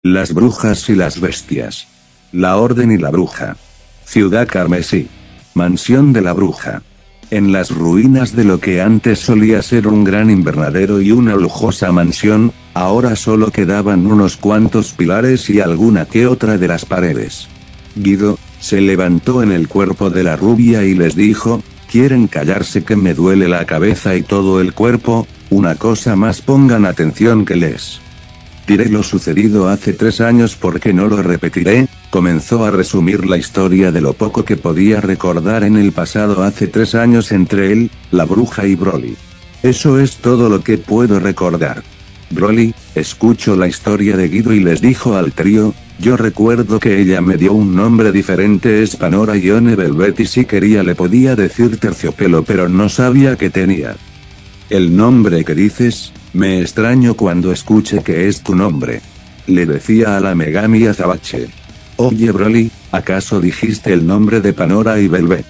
Las brujas y las bestias. La orden y la bruja. Ciudad Carmesí. Mansión de la bruja. En las ruinas de lo que antes solía ser un gran invernadero y una lujosa mansión, ahora solo quedaban unos cuantos pilares y alguna que otra de las paredes. Guido se levantó en el cuerpo de la rubia y les dijo: ¿quieren callarse que me duele la cabeza y todo el cuerpo? Una cosa más, pongan atención que les diré lo sucedido hace 3 años porque no lo repetiré. Comenzó a resumir la historia de lo poco que podía recordar en el pasado hace 3 años entre él, la bruja y Broly. Eso es todo lo que puedo recordar. Broly escuchó la historia de Guido y les dijo al trío: yo recuerdo que ella me dio un nombre diferente, es Panora Ione Velvet, y si quería le podía decir Terciopelo, pero no sabía que tenía el nombre que dices. Me extraño cuando escuche que es tu nombre. Le decía a la Megami Azabache. Oye Broly, ¿acaso dijiste el nombre de Panora y Velvet?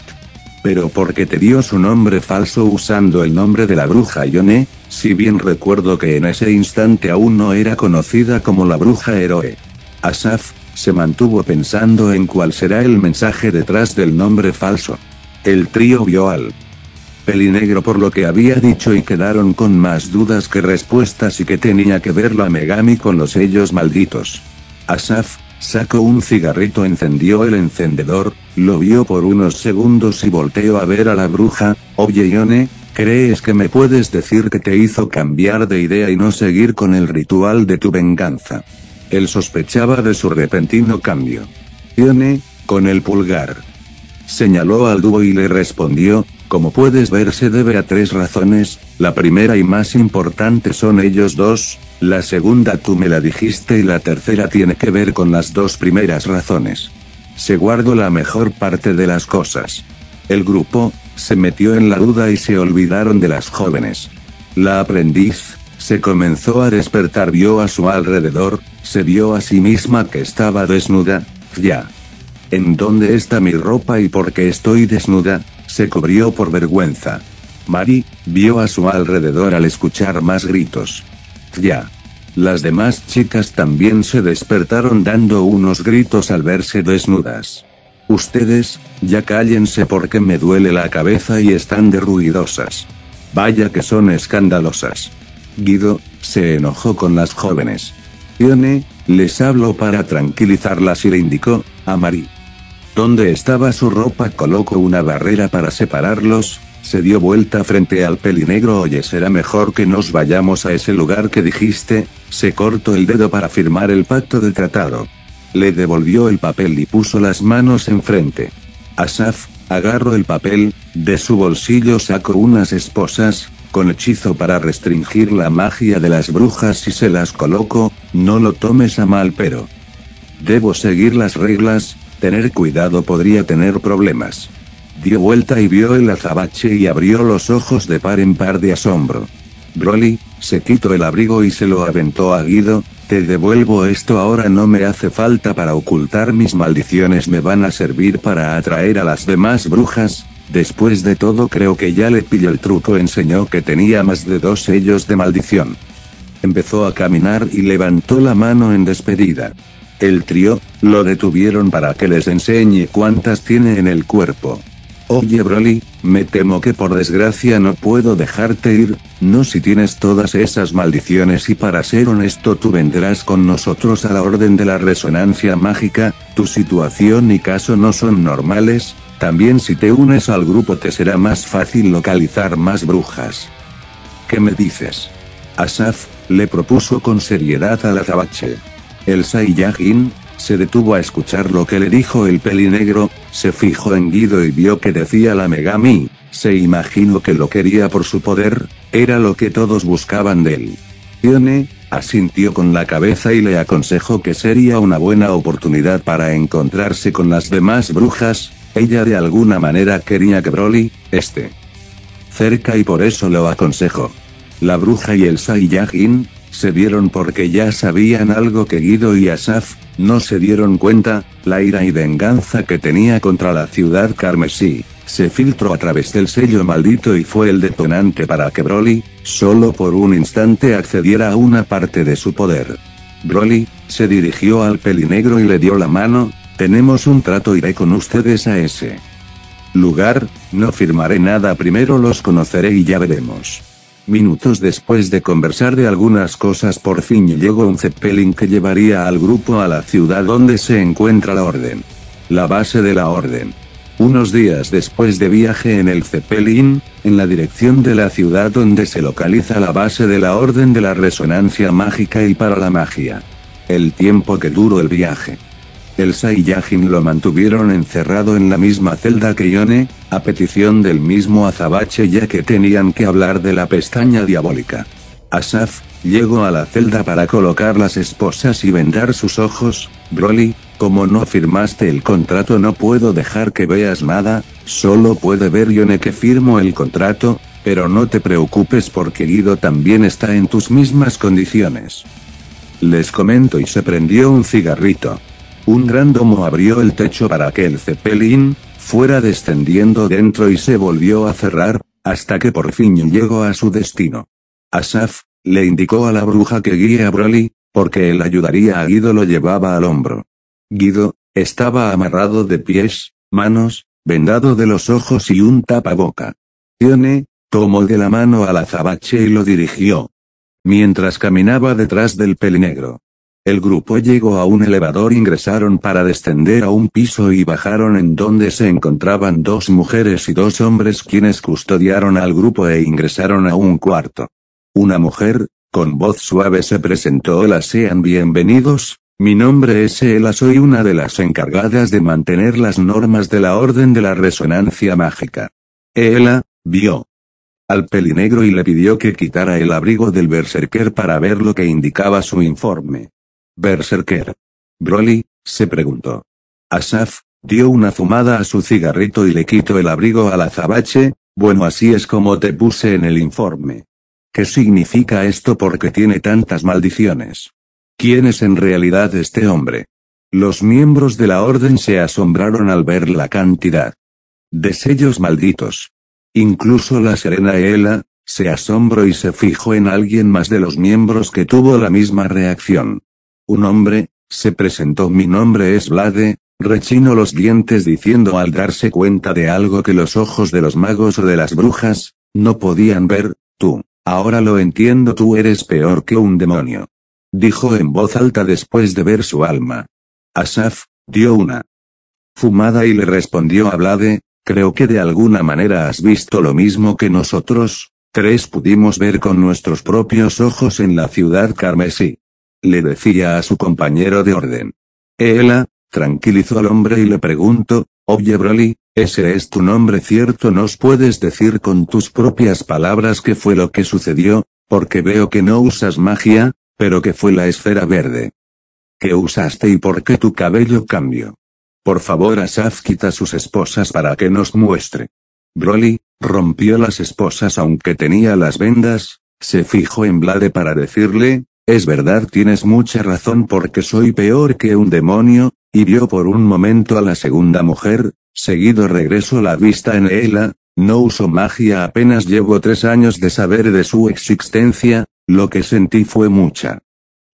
Pero ¿por qué te dio su nombre falso usando el nombre de la bruja Ione? Si bien recuerdo que en ese instante aún no era conocida como la bruja héroe. Asaf se mantuvo pensando en cuál será el mensaje detrás del nombre falso. El trío vio al Pelinegro por lo que había dicho y quedaron con más dudas que respuestas, y que tenía que ver la Megami con los sellos malditos. Asaf sacó un cigarrito, encendió el encendedor, lo vio por unos segundos y volteó a ver a la bruja. Oye Ione, ¿crees que me puedes decir qué te hizo cambiar de idea y no seguir con el ritual de tu venganza? Él sospechaba de su repentino cambio. Ione, con el pulgar, señaló al dúo y le respondió: como puedes ver, se debe a 3 razones, la primera y más importante son ellos dos, la segunda tú me la dijiste y la tercera tiene que ver con las 2 primeras razones. Se guardó la mejor parte de las cosas. El grupo se metió en la duda y se olvidaron de las jóvenes. La aprendiz se comenzó a despertar, vio a su alrededor, se vio a sí misma que estaba desnuda. Ya. ¿En dónde está mi ropa y por qué estoy desnuda? Se cubrió por vergüenza. Mari vio a su alrededor al escuchar más gritos. Ya. Las demás chicas también se despertaron dando unos gritos al verse desnudas. Ustedes, ya cállense porque me duele la cabeza y están de ruidosas. Vaya que son escandalosas. Guido se enojó con las jóvenes. Ione les habló para tranquilizarlas y le indicó a Mari dónde estaba su ropa, colocó una barrera para separarlos, se dio vuelta frente al Pelinegro. Oye, será mejor que nos vayamos a ese lugar que dijiste. Se cortó el dedo para firmar el pacto de tratado. Le devolvió el papel y puso las manos enfrente. Asaf agarró el papel, de su bolsillo sacó unas esposas, con hechizo para restringir la magia de las brujas, y se las colocó. No lo tomes a mal, pero debo seguir las reglas. Tener cuidado, podría tener problemas. Dio vuelta y vio el azabache y abrió los ojos de par en par de asombro. Broly se quitó el abrigo y se lo aventó a Guido. Te devuelvo esto ahora, no me hace falta para ocultar mis maldiciones, me van a servir para atraer a las demás brujas. Después de todo creo que ya le pilló el truco, enseñó que tenía más de 2 sellos de maldición. Empezó a caminar y levantó la mano en despedida. El trío lo detuvieron para que les enseñe cuántas tiene en el cuerpo. Oye Broly, me temo que por desgracia no puedo dejarte ir, no si tienes todas esas maldiciones, y para ser honesto tú vendrás con nosotros a la Orden de la Resonancia Mágica. Tu situación y caso no son normales, también si te unes al grupo te será más fácil localizar más brujas. ¿Qué me dices? Asaf le propuso con seriedad al azabache. El Saiyajin se detuvo a escuchar lo que le dijo el Pelinegro, se fijó en Guido y vio que decía la Megami, se imaginó que lo quería por su poder, era lo que todos buscaban de él. Ione asintió con la cabeza y le aconsejó que sería una buena oportunidad para encontrarse con las demás brujas. Ella de alguna manera quería que Broly esté cerca y por eso lo aconsejó. La bruja y el Saiyajin se vieron porque ya sabían algo que Guido y Asaf no se dieron cuenta. La ira y venganza que tenía contra la ciudad carmesí se filtró a través del sello maldito y fue el detonante para que Broly, solo por un instante, accediera a una parte de su poder. Broly, se dirigió al pelinegro y le dio la mano. Tenemos un trato, iré con ustedes a ese lugar, no firmaré nada, primero los conoceré y ya veremos. Minutos después de conversar de algunas cosas, por fin llegó un Zeppelin que llevaría al grupo a la ciudad donde se encuentra la Orden. La base de la Orden. Unos días después de viaje en el Zeppelin, en la dirección de la ciudad donde se localiza la base de la Orden de la Resonancia Mágica y para la Magia. El tiempo que duró el viaje. Elsa y Yajin lo mantuvieron encerrado en la misma celda que Yone, a petición del mismo Azabache, ya que tenían que hablar de la pestaña diabólica. Asaf llegó a la celda para colocar las esposas y vendar sus ojos. Broly, como no firmaste el contrato no puedo dejar que veas nada, solo puede ver Yone que firmó el contrato, pero no te preocupes porque Guido también está en tus mismas condiciones. Les comento, y se prendió un cigarrito. Un gran domo abrió el techo para que el Zeppelin fuera descendiendo dentro y se volvió a cerrar, hasta que por fin llegó a su destino. Asaf le indicó a la bruja que guíe a Broly, porque él ayudaría a Guido, lo llevaba al hombro. Guido estaba amarrado de pies, manos, vendado de los ojos y un tapaboca. Yone tomó de la mano al Azabache y lo dirigió. Mientras caminaba detrás del pelinegro. El grupo llegó a un elevador, ingresaron para descender a un piso y bajaron en donde se encontraban dos mujeres y dos hombres quienes custodiaron al grupo e ingresaron a un cuarto. Una mujer, con voz suave, se presentó: hola, sean bienvenidos, mi nombre es Ela, soy una de las encargadas de mantener las normas de la Orden de la Resonancia Mágica. Ela vio al pelinegro y le pidió que quitara el abrigo del berserker para ver lo que indicaba su informe. Berserker. Broly, se preguntó. Asaf dio una fumada a su cigarrito y le quitó el abrigo al Azabache. Bueno, así es como te puse en el informe. ¿Qué significa esto? ¿Por qué tiene tantas maldiciones? ¿Quién es en realidad este hombre? Los miembros de la Orden se asombraron al ver la cantidad de sellos malditos. Incluso la Serena Ela se asombró y se fijó en alguien más de los miembros que tuvo la misma reacción. Un hombre se presentó: mi nombre es Vlade, rechinó los dientes diciendo al darse cuenta de algo que los ojos de los magos o de las brujas no podían ver. Tú, ahora lo entiendo, tú eres peor que un demonio. Dijo en voz alta después de ver su alma. Asaf dio una fumada y le respondió a Vlade: creo que de alguna manera has visto lo mismo que nosotros, tres pudimos ver con nuestros propios ojos en la ciudad carmesí. Le decía a su compañero de orden. Ela tranquilizó al hombre y le preguntó: oye Broly, ¿ese es tu nombre cierto? ¿Nos puedes decir con tus propias palabras qué fue lo que sucedió? Porque veo que no usas magia, pero ¿qué fue la esfera verde? ¿Qué usaste y por qué tu cabello cambió? Por favor, Asaf quita sus esposas para que nos muestre. Broly rompió las esposas aunque tenía las vendas, se fijó en Vlade para decirle: es verdad, tienes mucha razón porque soy peor que un demonio, y vio por un momento a la segunda mujer, seguido regresó la vista en Ela. No uso magia, apenas llevo 3 años de saber de su existencia, lo que sentí fue mucha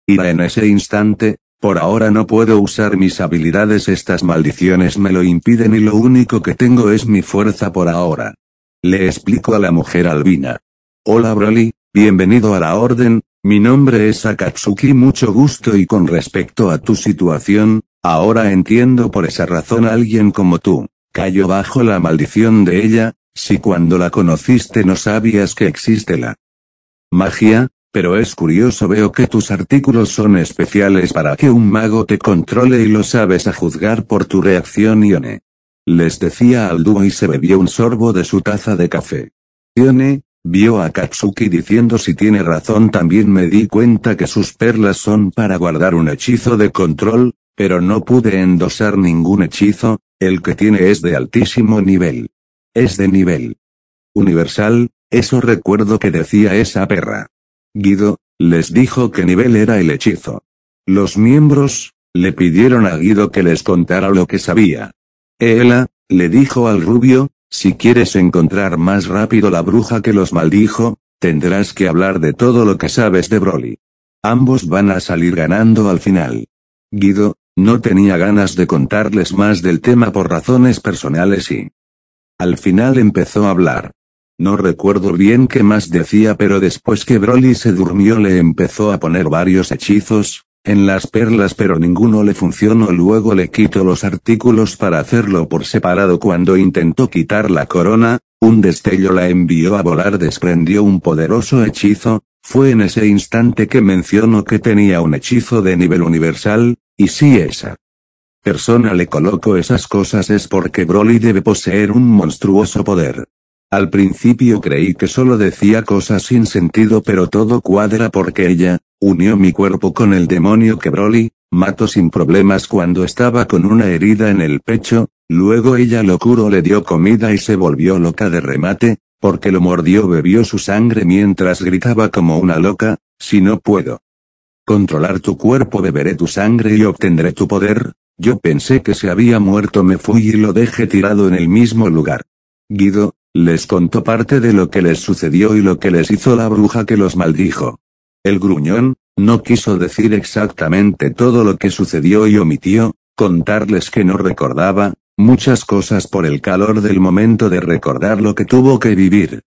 ira en ese instante. Por ahora no puedo usar mis habilidades, estas maldiciones me lo impiden y lo único que tengo es mi fuerza por ahora. Le explico a la mujer albina. Hola Broly, bienvenido a la Orden. Mi nombre es Akatsuki, mucho gusto, y con respecto a tu situación, ahora entiendo por esa razón alguien como tú cayó bajo la maldición de ella. Si cuando la conociste no sabías que existe la magia, pero es curioso, veo que tus artículos son especiales para que un mago te controle y lo sabes a juzgar por tu reacción, Yone. Les decía al dúo y se bebió un sorbo de su taza de café. Yone vio a Akatsuki diciendo: si tiene razón, también me di cuenta que sus perlas son para guardar un hechizo de control, pero no pude endosar ningún hechizo, el que tiene es de altísimo nivel. Es de nivel universal, eso recuerdo que decía esa perra. Guido les dijo qué nivel era el hechizo. Los miembros le pidieron a Guido que les contara lo que sabía. Ela le dijo al rubio: si quieres encontrar más rápido la bruja que los maldijo, tendrás que hablar de todo lo que sabes de Broly. Ambos van a salir ganando al final. Guido, no tenía ganas de contarles más del tema por razones personales y... Al final empezó a hablar. No recuerdo bien qué más decía, pero después que Broly se durmió le empezó a poner varios hechizos en las perlas, pero ninguno le funcionó. Luego le quitó los artículos para hacerlo por separado. Cuando intentó quitar la corona, un destello la envió a volar, desprendió un poderoso hechizo. Fue en ese instante que mencionó que tenía un hechizo de nivel universal, y si esa persona le colocó esas cosas es porque Broly debe poseer un monstruoso poder. Al principio creí que solo decía cosas sin sentido, pero todo cuadra porque ella unió mi cuerpo con el demonio que Broly mató sin problemas cuando estaba con una herida en el pecho. Luego ella lo curó, le dio comida y se volvió loca de remate, porque lo mordió, bebió su sangre mientras gritaba como una loca: si no puedo controlar tu cuerpo, beberé tu sangre y obtendré tu poder. Yo pensé que se había muerto, me fui y lo dejé tirado en el mismo lugar. Guido les contó parte de lo que les sucedió y lo que les hizo la bruja que los maldijo. El gruñón no quiso decir exactamente todo lo que sucedió y omitió contarles que no recordaba muchas cosas por el calor del momento de recordar lo que tuvo que vivir.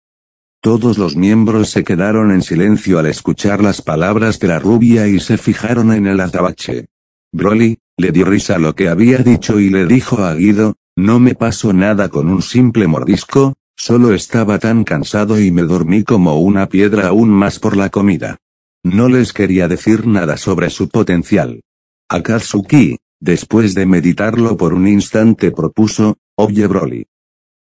Todos los miembros se quedaron en silencio al escuchar las palabras de la rubia y se fijaron en el azabache. Broly le dio risa lo que había dicho y le dijo a Guido: no me pasó nada con un simple mordisco, solo estaba tan cansado y me dormí como una piedra, aún más por la comida. No les quería decir nada sobre su potencial. Akatsuki, después de meditarlo por un instante, propuso: oye Broly,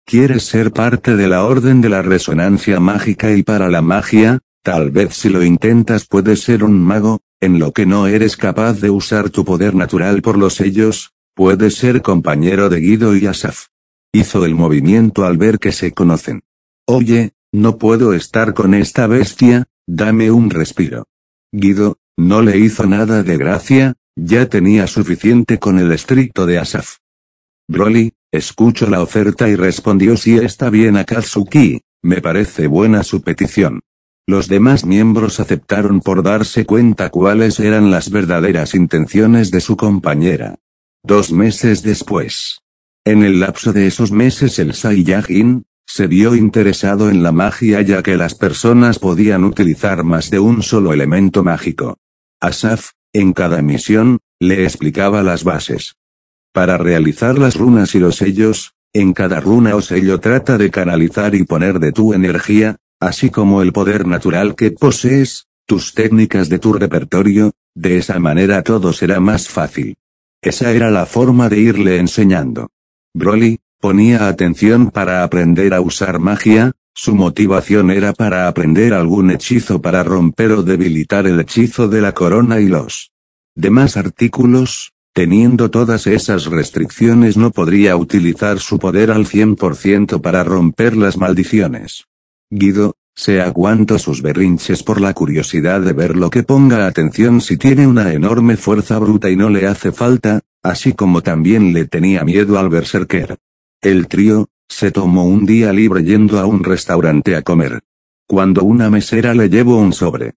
¿quieres ser parte de la Orden de la Resonancia Mágica? Y para la magia, tal vez si lo intentas puedes ser un mago, en lo que no eres capaz de usar tu poder natural por los sellos, puedes ser compañero de Guido y Asaf. Hizo el movimiento al ver que se conocen. Oye, no puedo estar con esta bestia, dame un respiro. Guido no le hizo nada de gracia, ya tenía suficiente con el estricto de Asaf. Broly escuchó la oferta y respondió: sí, está bien Akatsuki, me parece buena su petición. Los demás miembros aceptaron por darse cuenta cuáles eran las verdaderas intenciones de su compañera. 2 meses después. En el lapso de esos meses el Saiyajin se vio interesado en la magia, ya que las personas podían utilizar más de un solo elemento mágico. Asaf, en cada misión, le explicaba las bases. Para realizar las runas y los sellos, en cada runa o sello trata de canalizar y poner de tu energía, así como el poder natural que posees, tus técnicas de tu repertorio, de esa manera todo será más fácil. Esa era la forma de irle enseñando. Broly ponía atención para aprender a usar magia, su motivación era para aprender algún hechizo para romper o debilitar el hechizo de la corona y los demás artículos. Teniendo todas esas restricciones no podría utilizar su poder al 100% para romper las maldiciones. Guido se aguantó sus berrinches por la curiosidad de ver lo que ponga atención si tiene una enorme fuerza bruta y no le hace falta, así como también le tenía miedo al berserker. El trío se tomó un día libre yendo a un restaurante a comer. Cuando una mesera le llevó un sobre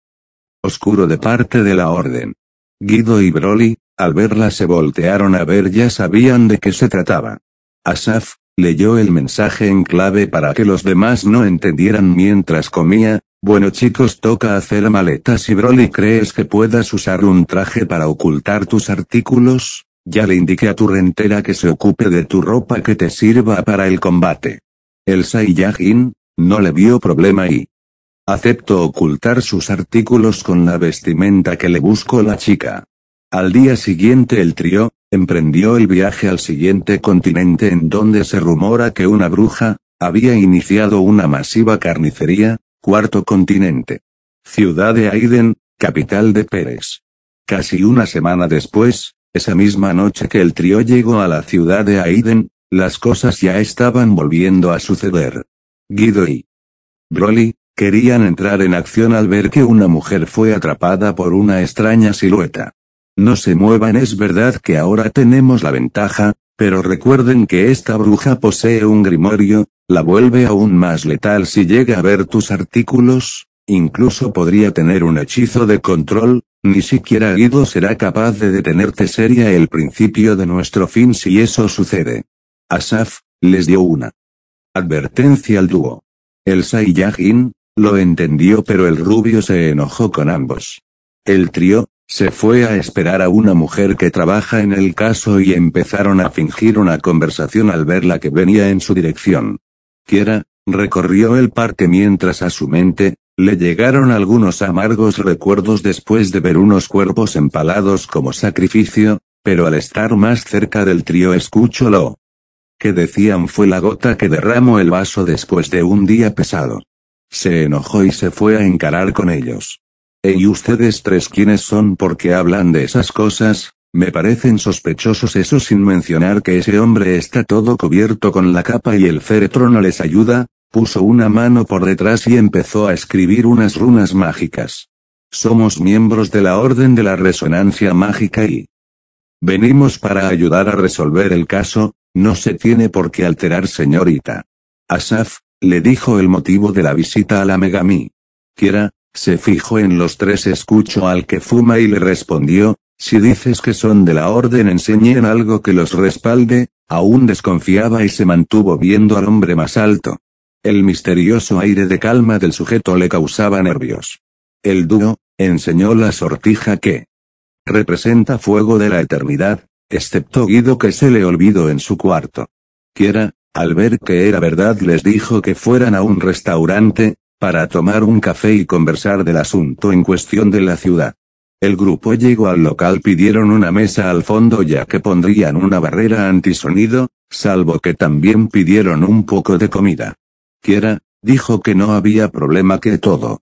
oscuro de parte de la orden. Guido y Broly, al verla se voltearon a ver, ya sabían de qué se trataba. Asaf leyó el mensaje en clave para que los demás no entendieran mientras comía: bueno chicos, toca hacer maletas. Y Broly, ¿crees que puedas usar un traje para ocultar tus artículos? Ya le indiqué a tu rentera que se ocupe de tu ropa que te sirva para el combate. El Saiyajin no le vio problema y aceptó ocultar sus artículos con la vestimenta que le buscó la chica. Al día siguiente el trío emprendió el viaje al siguiente continente, en donde se rumora que una bruja había iniciado una masiva carnicería. Cuarto continente. Ciudad de Aiden, capital de Pérez. Casi una semana después, esa misma noche que el trío llegó a la ciudad de Aiden, las cosas ya estaban volviendo a suceder. Guido y Broly querían entrar en acción al ver que una mujer fue atrapada por una extraña silueta. No se muevan, es verdad que ahora tenemos la ventaja, pero recuerden que esta bruja posee un grimorio, la vuelve aún más letal si llega a ver tus artículos, incluso podría tener un hechizo de control, Ni siquiera Guido será capaz de detenerte. Sería el principio de nuestro fin si eso sucede. Asaf les dio una advertencia al dúo. Elsa y Yajin lo entendió, pero el rubio se enojó con ambos. El trío se fue a esperar a una mujer que trabaja en el caso y empezaron a fingir una conversación al ver la que venía en su dirección. Kiera recorrió el parque mientras a su mente le llegaron algunos amargos recuerdos después de ver unos cuerpos empalados como sacrificio, pero al estar más cerca del trío escuchó lo que decían. Fue la gota que derramó el vaso después de un día pesado. Se enojó y se fue a encarar con ellos. ¿Y ustedes tres quiénes son? ¿Por qué hablan de esas cosas? Me parecen sospechosos, eso sin mencionar que ese hombre está todo cubierto con la capa y el féretro no les ayuda. Puso una mano por detrás y empezó a escribir unas runas mágicas. Somos miembros de la Orden de la Resonancia Mágica y venimos para ayudar a resolver el caso. No se tiene por qué alterar, señorita. Asaf le dijo el motivo de la visita a la Megami. Kiera se fijó en los tres. Escuchó al que fuma y le respondió, si dices que son de la orden enseñen algo que los respalde. Aún desconfiaba y se mantuvo viendo al hombre más alto. El misterioso aire de calma del sujeto le causaba nervios. El dúo enseñó la sortija que representa fuego de la eternidad, excepto Guido, que se le olvidó en su cuarto. Kiera, al ver que era verdad, les dijo que fueran a un restaurante para tomar un café y conversar del asunto en cuestión de la ciudad. El grupo llegó al local, pidieron una mesa al fondo ya que pondrían una barrera antisonido, salvo que también pidieron un poco de comida. Kiera dijo que no había problema, que todo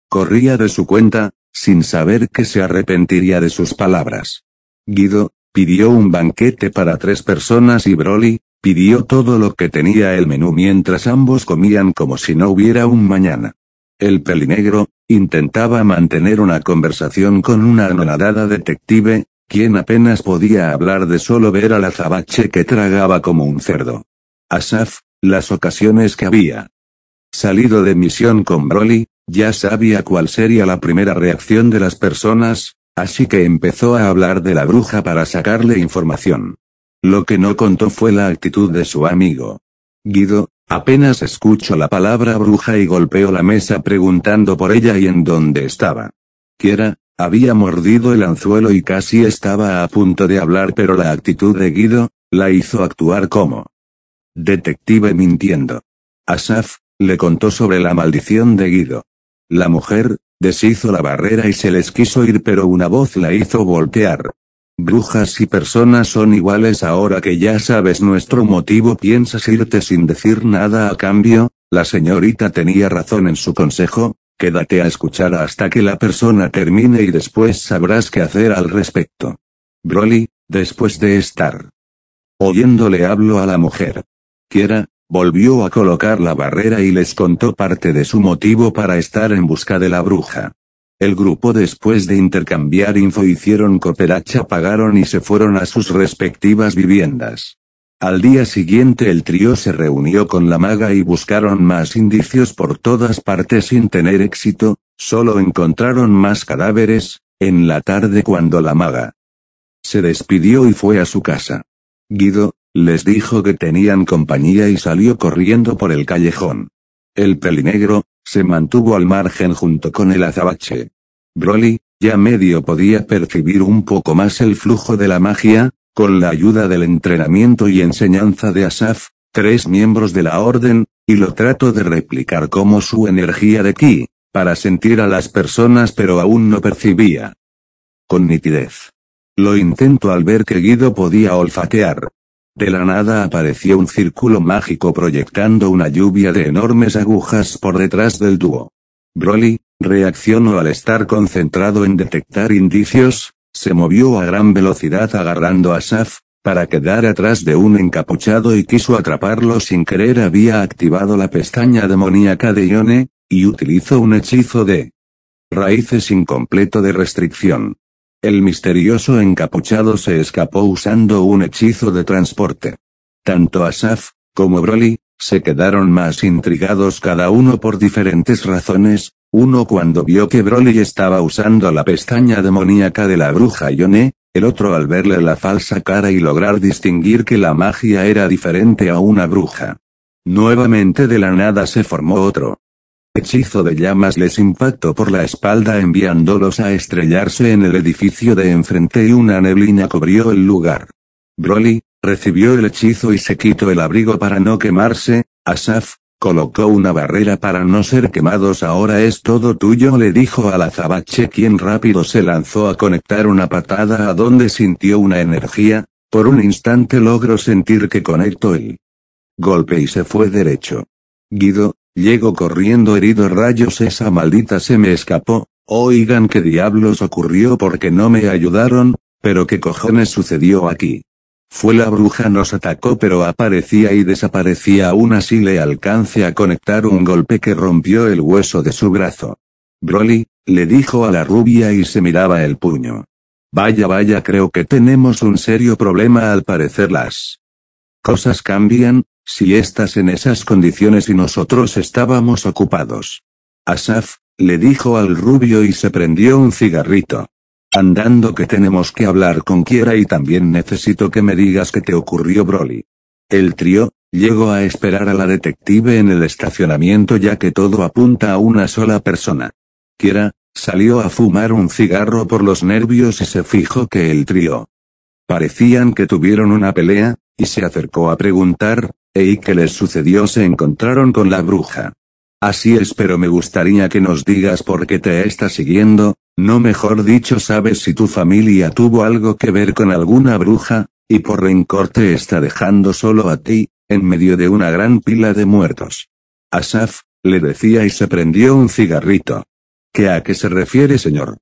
corría de su cuenta, sin saber que se arrepentiría de sus palabras. Guido pidió un banquete para 3 personas y Broly pidió todo lo que tenía el menú mientras ambos comían como si no hubiera un mañana. El pelinegro intentaba mantener una conversación con una anonadada detective, quien apenas podía hablar de solo ver al azabache que tragaba como un cerdo. Asaf, las ocasiones que había salido de misión con Broly, ya sabía cuál sería la primera reacción de las personas, así que empezó a hablar de la bruja para sacarle información. Lo que no contó fue la actitud de su amigo. Guido apenas escuchó la palabra bruja y golpeó la mesa preguntando por ella y en dónde estaba. Kiera había mordido el anzuelo y casi estaba a punto de hablar, pero la actitud de Guido la hizo actuar como detective mintiendo. Asaf le contó sobre la maldición de Guido. La mujer deshizo la barrera y se les quiso ir, pero una voz la hizo voltear. Brujas y personas son iguales. Ahora que ya sabes nuestro motivo, ¿piensas irte sin decir nada a cambio? La señorita tenía razón en su consejo, quédate a escuchar hasta que la persona termine y después sabrás qué hacer al respecto. Broly, después de estar oyéndole, habló a la mujer. Kiera volvió a colocar la barrera y les contó parte de su motivo para estar en busca de la bruja. El grupo, después de intercambiar info, hicieron cooperacha, pagaron y se fueron a sus respectivas viviendas. Al día siguiente el trío se reunió con la maga y buscaron más indicios por todas partes sin tener éxito, solo encontraron más cadáveres. En la tarde, cuando la maga se despidió y fue a su casa, Guido les dijo que tenían compañía y salió corriendo por el callejón. El pelinegro se mantuvo al margen junto con el azabache. Broly ya medio podía percibir un poco más el flujo de la magia, con la ayuda del entrenamiento y enseñanza de Asaf, 3 miembros de la orden, y lo trató de replicar como su energía de ki, para sentir a las personas, pero aún no percibía con nitidez. Lo intentó al ver que Guido podía olfatear. De la nada apareció un círculo mágico proyectando una lluvia de enormes agujas por detrás del dúo. Broly reaccionó al estar concentrado en detectar indicios, se movió a gran velocidad agarrando a Asaf, para quedar atrás de un encapuchado y quiso atraparlo sin querer. Había activado la pestaña demoníaca de Yone, y utilizó un hechizo de raíces incompleto de restricción. El misterioso encapuchado se escapó usando un hechizo de transporte. Tanto Asaf como Broly se quedaron más intrigados, cada uno por diferentes razones. Uno cuando vio que Broly estaba usando la pestaña demoníaca de la bruja Yone, el otro al verle la falsa cara y lograr distinguir que la magia era diferente a una bruja. Nuevamente de la nada se formó otro hechizo de llamas les impactó por la espalda enviándolos a estrellarse en el edificio de enfrente y una neblina cubrió el lugar. Broly recibió el hechizo y se quitó el abrigo para no quemarse. Asaf colocó una barrera para no ser quemados. Ahora es todo tuyo, le dijo al azabache, quien rápido se lanzó a conectar una patada a donde sintió una energía. Por un instante logró sentir que conectó el golpe y se fue derecho. Guido llegó corriendo herido. Rayos, esa maldita se me escapó. Oigan, ¿qué diablos ocurrió? Porque no me ayudaron, pero ¿qué cojones sucedió aquí? Fue la bruja, nos atacó pero aparecía y desaparecía. Aún así le alcancé a conectar un golpe que rompió el hueso de su brazo. Broly, le dijo a la rubia y se miraba el puño. Vaya, creo que tenemos un serio problema. Al parecer las cosas cambian, si estás en esas condiciones y nosotros estábamos ocupados. Asaf, le dijo al rubio y se prendió un cigarrito. Andando, que tenemos que hablar con Kiera y también necesito que me digas qué te ocurrió, Broly. El trío llegó a esperar a la detective en el estacionamiento ya que todo apunta a una sola persona. Kiera salió a fumar un cigarro por los nervios y se fijó que el trío parecían que tuvieron una pelea, y se acercó a preguntar, ¿y qué les sucedió? Se encontraron con la bruja. Así es, pero me gustaría que nos digas por qué te está siguiendo, no, mejor dicho, ¿sabes si tu familia tuvo algo que ver con alguna bruja, y por rencor te está dejando solo a ti, en medio de una gran pila de muertos? Asaf, le decía y se prendió un cigarrito. ¿A qué se refiere, señor?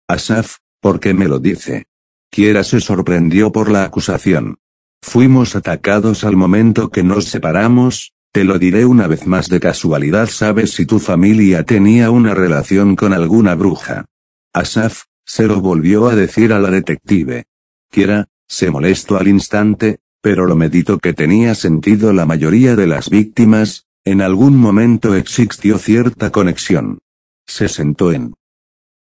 Asaf, ¿por qué me lo dice? Kiera se sorprendió por la acusación. Fuimos atacados al momento que nos separamos. Te lo diré una vez más de casualidad, ¿sabes si tu familia tenía una relación con alguna bruja? Asaf se lo volvió a decir a la detective. Kiera se molestó al instante, pero lo meditó que tenía sentido. La mayoría de las víctimas, en algún momento existió cierta conexión. Se sentó en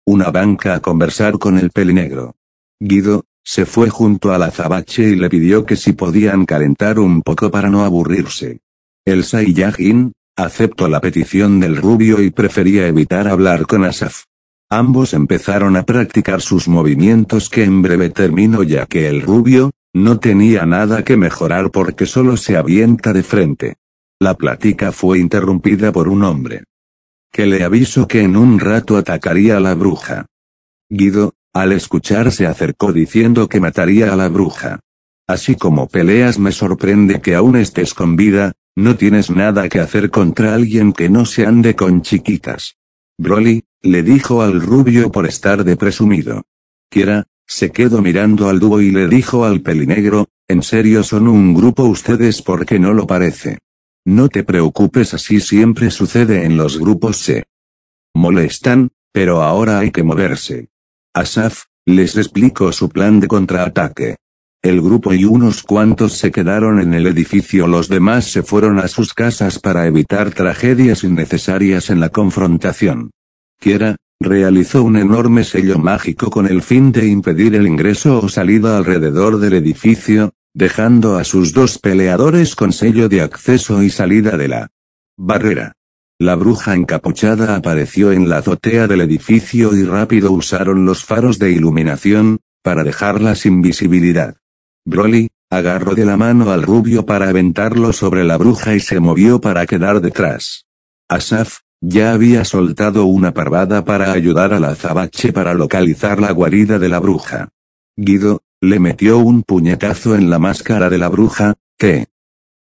una banca a conversar con el pelinegro. Guido se fue junto al azabache y le pidió que si podían calentar un poco para no aburrirse. El Saiyajin aceptó la petición del rubio y prefería evitar hablar con Asaf. Ambos empezaron a practicar sus movimientos que en breve terminó ya que el rubio no tenía nada que mejorar porque solo se avienta de frente. La plática fue interrumpida por un hombre que le avisó que en un rato atacaría a la bruja. Guido, al escuchar, se acercó diciendo que mataría a la bruja. Así como peleas, me sorprende que aún estés con vida, no tienes nada que hacer contra alguien que no se ande con chiquitas. Broly, le dijo al rubio por estar de presumido. Kiera se quedó mirando al dúo y le dijo al pelinegro, ¿en serio son un grupo ustedes? Porque no lo parece. No te preocupes, así siempre sucede en los grupos, se molestan, pero ahora hay que moverse. Asaf les explicó su plan de contraataque. El grupo y unos cuantos se quedaron en el edificio, los demás se fueron a sus casas para evitar tragedias innecesarias en la confrontación. Kiera realizó un enorme sello mágico con el fin de impedir el ingreso o salida alrededor del edificio, dejando a sus dos peleadores con sello de acceso y salida de la barrera. La bruja encapuchada apareció en la azotea del edificio y rápido usaron los faros de iluminación para dejarla sin visibilidad. Broly agarró de la mano al rubio para aventarlo sobre la bruja y se movió para quedar detrás. Asaf ya había soltado una parvada para ayudar al azabache para localizar la guarida de la bruja. Guido le metió un puñetazo en la máscara de la bruja, que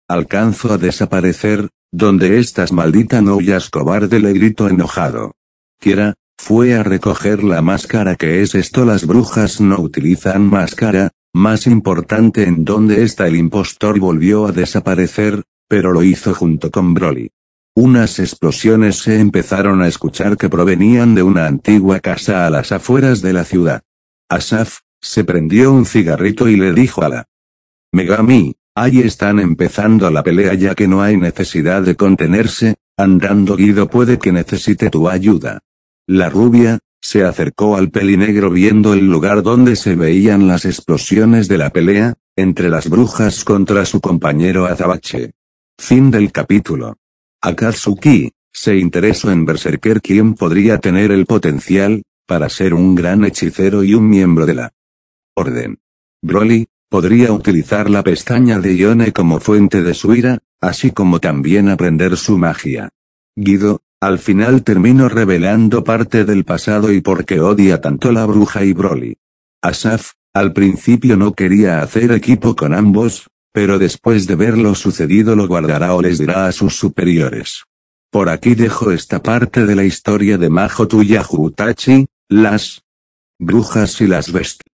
alcanzó a desaparecer. ¿Dónde estás, maldita novias cobarde?, le gritó enojado. Kiera fue a recoger la máscara. ¿Qué es esto? Las brujas no utilizan máscara. Más importante, ¿en dónde está el impostor? Volvió a desaparecer, pero lo hizo junto con Broly. Unas explosiones se empezaron a escuchar que provenían de una antigua casa a las afueras de la ciudad. Asaf se prendió un cigarrito y le dijo a la Megami, ahí están empezando la pelea ya que no hay necesidad de contenerse, Andando Guido, puede que necesite tu ayuda. La rubia se acercó al pelinegro viendo el lugar donde se veían las explosiones de la pelea entre las brujas contra su compañero Azabache. Fin del capítulo. Akatsuki se interesó en Berserker, quien podría tener el potencial para ser un gran hechicero y un miembro de la Orden. Broly podría utilizar la pestaña de Yone como fuente de su ira, así como también aprender su magia. Guido, al final terminó revelando parte del pasado y por qué odia tanto la bruja y Broly. Asaf, al principio no quería hacer equipo con ambos, pero después de ver lo sucedido lo guardará o les dirá a sus superiores. Por aquí dejo esta parte de la historia de Mahoto Utachi, las brujas y las bestias.